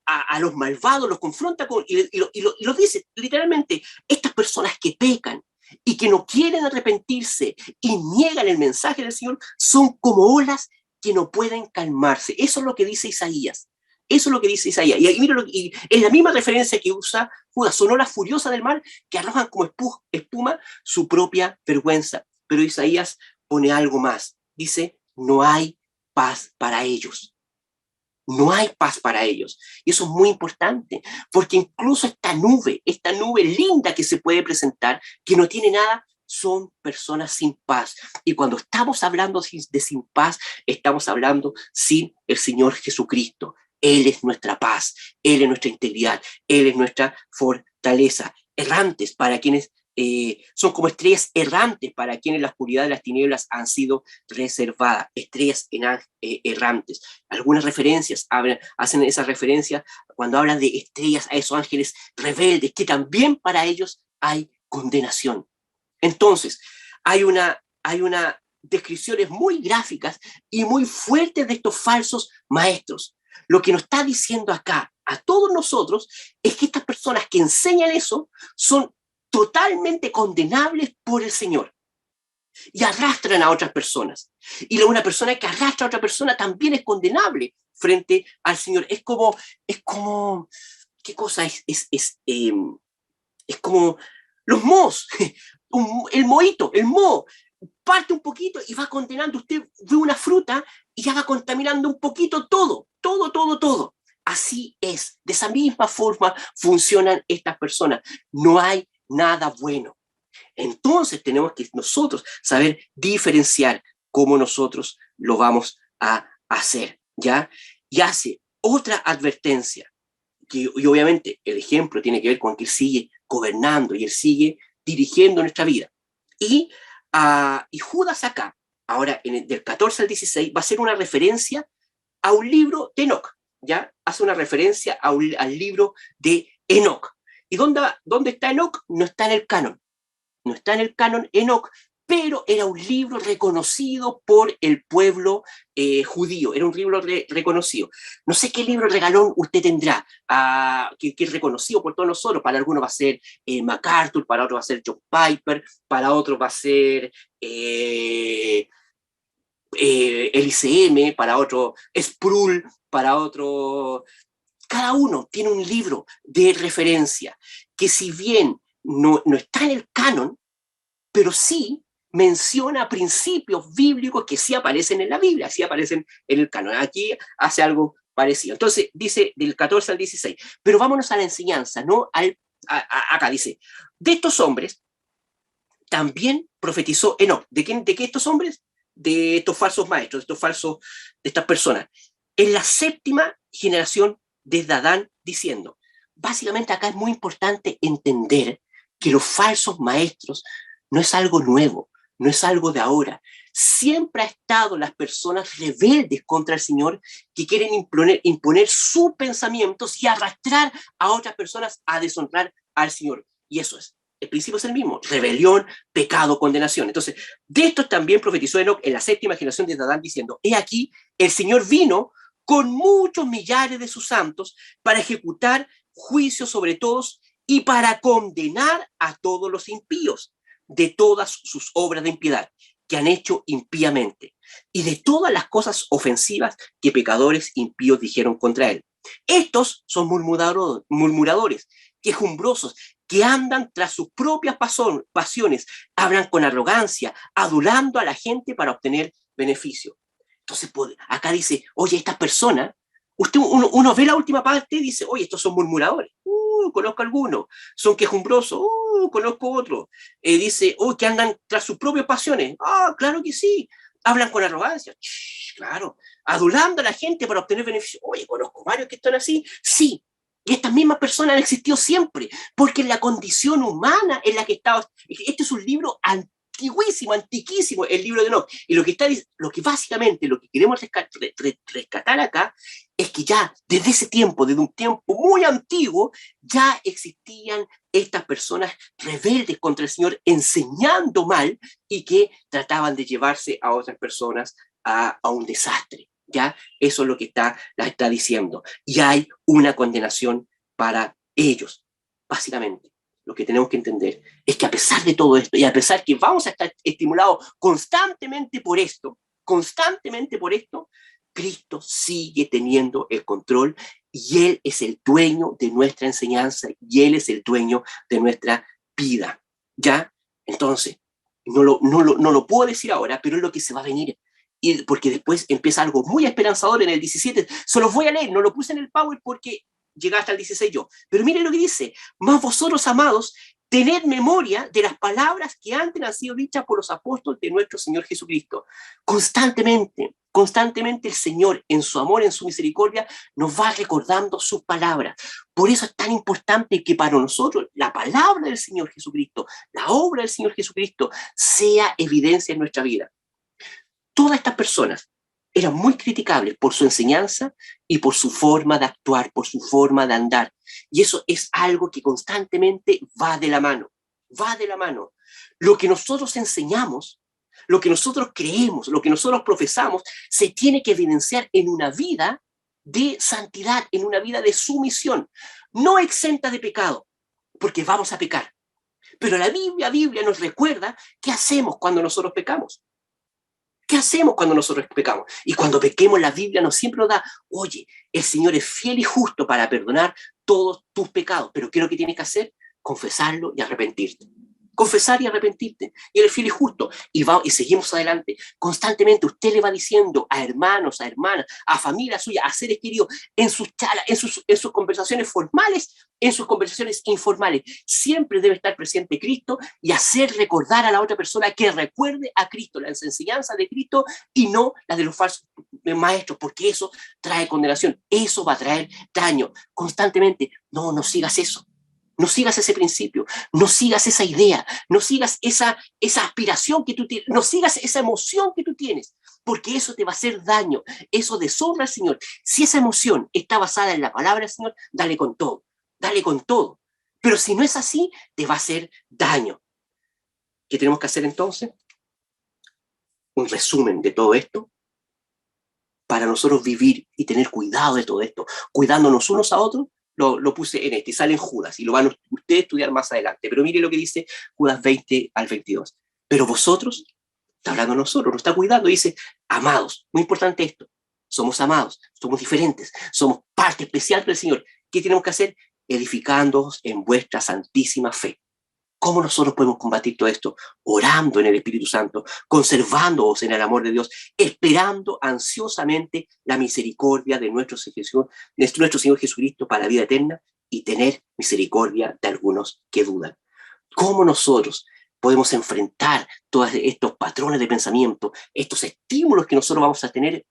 a los malvados, los confronta y lo dice literalmente, estas personas que pecan y que no quieren arrepentirse y niegan el mensaje del Señor, son como olas que no pueden calmarse. Eso es lo que dice Isaías. Eso es lo que dice Isaías. Y mira, y es la misma referencia que usa Judas. Son olas furiosas del mar que arrojan como espuma su propia vergüenza. Pero Isaías pone algo más. Dice, no hay paz para ellos. No hay paz para ellos. Y eso es muy importante, porque incluso esta nube linda que se puede presentar, que no tiene nada, son personas sin paz. Y cuando estamos hablando de sin paz, estamos hablando sin el Señor Jesucristo. Él es nuestra paz, Él es nuestra integridad, Él es nuestra fortaleza. Errantes para quienes son como estrellas errantes para quienes la oscuridad de las tinieblas han sido reservadas, estrellas errantes. Algunas referencias hacen esa referencia cuando hablan de estrellas a esos ángeles rebeldes, que también para ellos hay condenación. Entonces, hay una descripciones muy gráficas y muy fuertes de estos falsos maestros. Lo que nos está diciendo acá a todos nosotros es que estas personas que enseñan eso son totalmente condenables por el Señor y arrastran a otras personas. Y una persona que arrastra a otra persona también es condenable frente al Señor. Es como, ¿qué cosa es? Es como los mohos, el moho parte un poquito y va condenando. Usted ve una fruta y ya va contaminando un poquito todo. Así es, de esa misma forma funcionan estas personas. No hay nada bueno. Entonces tenemos que nosotros saber diferenciar cómo nosotros lo vamos a hacer, ¿ya? Y hace otra advertencia, y obviamente el ejemplo tiene que ver con que Él sigue gobernando y Él sigue dirigiendo nuestra vida. Y Judas acá, ahora del 14 al 16, va a ser una referencia a un libro de Enoch, ¿ya? Hace una referencia al libro de Enoch. ¿Y dónde está Enoch? No está en el canon. No está en el canon Enoch, pero era un libro reconocido por el pueblo judío, era un libro reconocido. No sé qué libro regalón usted tendrá, que es reconocido por todos nosotros. Para algunos va a ser MacArthur, para otros va a ser John Piper, para otros va a ser el ICM, para otro Sproul, para otro... Cada uno tiene un libro de referencia que, si bien no está en el canon, pero sí menciona principios bíblicos que sí aparecen en la Biblia, sí aparecen en el canon. Aquí hace algo parecido. Entonces dice del 14 al 16, pero vámonos a la enseñanza, ¿no? Acá dice, de estos hombres también profetizó Enoch. ¿De qué estos hombres? De estos falsos maestros, de estas personas. En la séptima generación desde Adán, diciendo, básicamente acá es muy importante entender que los falsos maestros no es algo nuevo, no es algo de ahora. Siempre ha estado las personas rebeldes contra el Señor que quieren imponer sus pensamientos y arrastrar a otras personas a deshonrar al Señor. Y eso es. El principio es el mismo, rebelión, pecado, condenación. Entonces, de esto también profetizó Enoch en la séptima generación de Adán, diciendo, he aquí, el Señor vino con muchos millares de sus santos para ejecutar juicio sobre todos y para condenar a todos los impíos de todas sus obras de impiedad que han hecho impíamente y de todas las cosas ofensivas que pecadores impíos dijeron contra él. Estos son murmuradores, quejumbrosos, que andan tras sus propias pasiones, hablan con arrogancia, adulando a la gente para obtener beneficio. Entonces, acá dice, oye, estas personas, uno ve la última parte y dice, oye, estos son murmuradores. Conozco algunos. Son quejumbrosos. Conozco otros. Dice, que andan tras sus propias pasiones. Claro que sí. Hablan con arrogancia. Claro. Adulando a la gente para obtener beneficios. Oye, conozco varios que están así. Sí. Y estas mismas personas han existido siempre, porque en la condición humana en la que estaba. Este es un libro antiguísimo, antiquísimo, el libro de Enoch. Y lo que básicamente lo que queremos rescatar acá es que ya desde ese tiempo, desde un tiempo muy antiguo, ya existían estas personas rebeldes contra el Señor, enseñando mal y que trataban de llevarse a otras personas a un desastre, ¿ya? Eso es lo que la está diciendo. Y hay una condenación para ellos, básicamente. Lo que tenemos que entender es que a pesar de todo esto, y a pesar que vamos a estar estimulados constantemente por esto, Cristo sigue teniendo el control y Él es el dueño de nuestra enseñanza y Él es el dueño de nuestra vida, ¿ya? Entonces, no lo puedo decir ahora, pero es lo que se va a venir. Y porque después empieza algo muy esperanzador en el 17. Se los voy a leer, no lo puse en el PowerPoint porque llega hasta el 16 yo. Pero miren lo que dice: más vosotros, amados, tened memoria de las palabras que antes han sido dichas por los apóstoles de nuestro Señor Jesucristo. Constantemente el Señor, en su amor, en su misericordia, nos va recordando sus palabras. Por eso es tan importante que para nosotros la palabra del Señor Jesucristo, la obra del Señor Jesucristo, sea evidencia en nuestra vida. Todas estas personas eran muy criticables por su enseñanza y por su forma de actuar, por su forma de andar. Y eso es algo que constantemente va de la mano. Lo que nosotros enseñamos, lo que nosotros creemos, lo que nosotros profesamos, se tiene que evidenciar en una vida de santidad, en una vida de sumisión, no exenta de pecado, porque vamos a pecar. Pero la Biblia nos recuerda qué hacemos cuando nosotros pecamos. ¿Qué hacemos cuando nosotros pecamos? Y cuando pequemos, la Biblia siempre nos da: oye, el Señor es fiel y justo para perdonar todos tus pecados. Pero ¿qué es lo que tienes que hacer? Confesarlo y arrepentirte. Confesar y arrepentirte. Y Él es fiel y justo. Y seguimos adelante. Constantemente usted le va diciendo a hermanos, a hermanas, a familia suya, a seres queridos, en sus charlas, en sus conversaciones formales, en sus conversaciones informales, siempre debe estar presente Cristo y hacer recordar a la otra persona que recuerde a Cristo, la enseñanza de Cristo y no la de los falsos maestros, porque eso trae condenación, eso va a traer daño. Constantemente, no sigas eso. No sigas ese principio, no sigas esa idea, no sigas esa aspiración que tú tienes, no sigas esa emoción que tú tienes, porque eso te va a hacer daño, eso deshonra al Señor. Si esa emoción está basada en la palabra del Señor, dale con todo. Pero si no es así, te va a hacer daño. ¿Qué tenemos que hacer entonces? Un resumen de todo esto para nosotros vivir y tener cuidado de todo esto, cuidándonos unos a otros. Lo puse en y sale en Judas, y lo van ustedes a estudiar más adelante. Pero mire lo que dice Judas 20 al 22. Pero vosotros, está hablando a nosotros, nos está cuidando, dice: amados, muy importante esto, somos amados, somos diferentes, somos parte especial del Señor. ¿Qué tenemos que hacer? Edificándoos en vuestra santísima fe. ¿Cómo nosotros podemos combatir todo esto? Orando en el Espíritu Santo, conservándoos en el amor de Dios, esperando ansiosamente la misericordia de nuestro Señor Jesucristo para la vida eterna, y tener misericordia de algunos que dudan. ¿Cómo nosotros podemos enfrentar todos estos patrones de pensamiento, estos estímulos que nosotros vamos a tener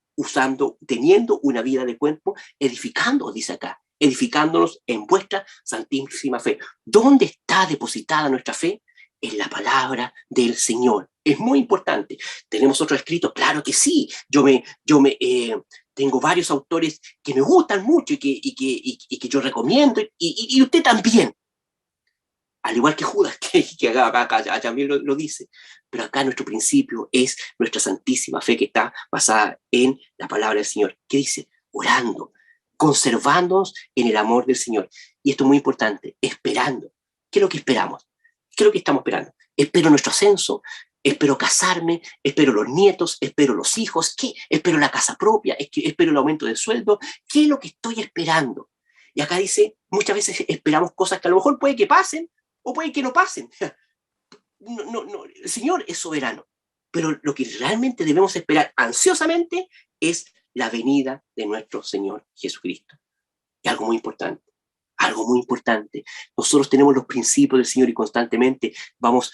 teniendo una vida de cuerpo, edificándonos, dice acá, edificándonos en vuestra santísima fe? ¿Dónde está depositada nuestra fe? En la palabra del Señor. Es muy importante. ¿Tenemos otro escrito? Claro que sí. Tengo varios autores que me gustan mucho y que yo recomiendo, y usted también. Al igual que Judas, que acá también lo dice. Pero acá nuestro principio es nuestra santísima fe, que está basada en la palabra del Señor. ¿Qué dice? Orando, conservándonos en el amor del Señor. Y esto es muy importante, esperando. ¿Qué es lo que esperamos? ¿Qué es lo que estamos esperando? Espero nuestro ascenso, espero casarme, espero los nietos, espero los hijos, ¿qué? Espero la casa propia, espero el aumento de sueldo. ¿Qué es lo que estoy esperando? Y acá dice, muchas veces esperamos cosas que a lo mejor puede que pasen, o puede que no pasen. El Señor es soberano. Pero lo que realmente debemos esperar ansiosamente es la venida de nuestro Señor Jesucristo. Y algo muy importante, nosotros tenemos los principios del Señor y constantemente vamos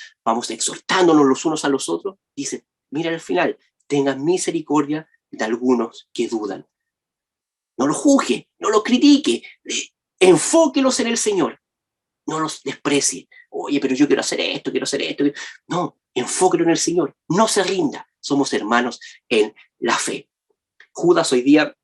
exhortándonos los unos a los otros. Dice, mira al final, tengan misericordia de algunos que dudan. No los juzgue, no los critique, enfóquelos en el Señor. No los desprecie. Oye, pero yo quiero hacer esto. No, enfóquelo en el Señor. No se rinda. Somos hermanos en la fe. Judas hoy día,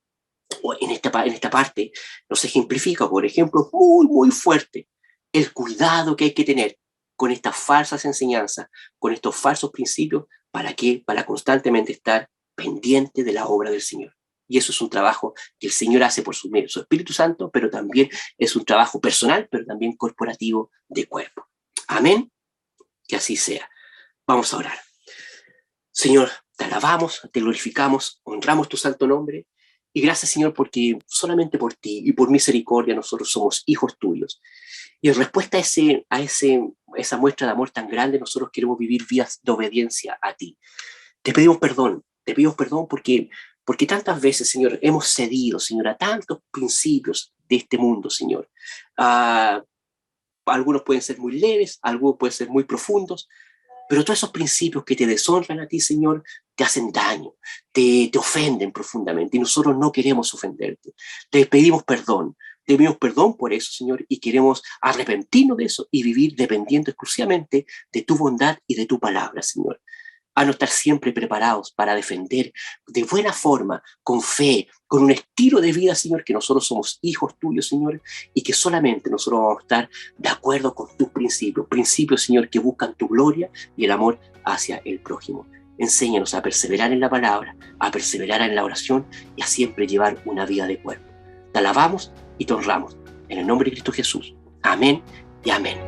en esta parte, nos ejemplifica, por ejemplo, muy fuerte el cuidado que hay que tener con estas falsas enseñanzas, con estos falsos principios. ¿Para qué? Para constantemente estar pendiente de la obra del Señor. Y eso es un trabajo que el Señor hace por su medio, su Espíritu Santo, pero también es un trabajo personal, pero también corporativo de cuerpo. Amén. Que así sea. Vamos a orar. Señor, te alabamos, te glorificamos, honramos tu santo nombre. Y gracias, Señor, porque solamente por ti y por misericordia nosotros somos hijos tuyos. Y en respuesta a esa muestra de amor tan grande, nosotros queremos vivir vidas de obediencia a ti. Te pedimos perdón porque tantas veces, Señor, hemos cedido, Señor, a tantos principios de este mundo, Señor. Ah, algunos pueden ser muy leves, algunos pueden ser muy profundos, pero todos esos principios que te deshonran a ti, Señor, te hacen daño, te ofenden profundamente y nosotros no queremos ofenderte. Te pedimos perdón por eso, Señor, y queremos arrepentirnos de eso y vivir dependiendo exclusivamente de tu bondad y de tu palabra, Señor. A no estar siempre preparados para defender de buena forma, con fe, con un estilo de vida, Señor, que nosotros somos hijos tuyos, Señor, y que solamente nosotros vamos a estar de acuerdo con tus principios, Señor, que buscan tu gloria y el amor hacia el prójimo. Enséñanos a perseverar en la palabra, a perseverar en la oración y a siempre llevar una vida de cuerpo. Te alabamos y te honramos. En el nombre de Cristo Jesús. Amén y amén.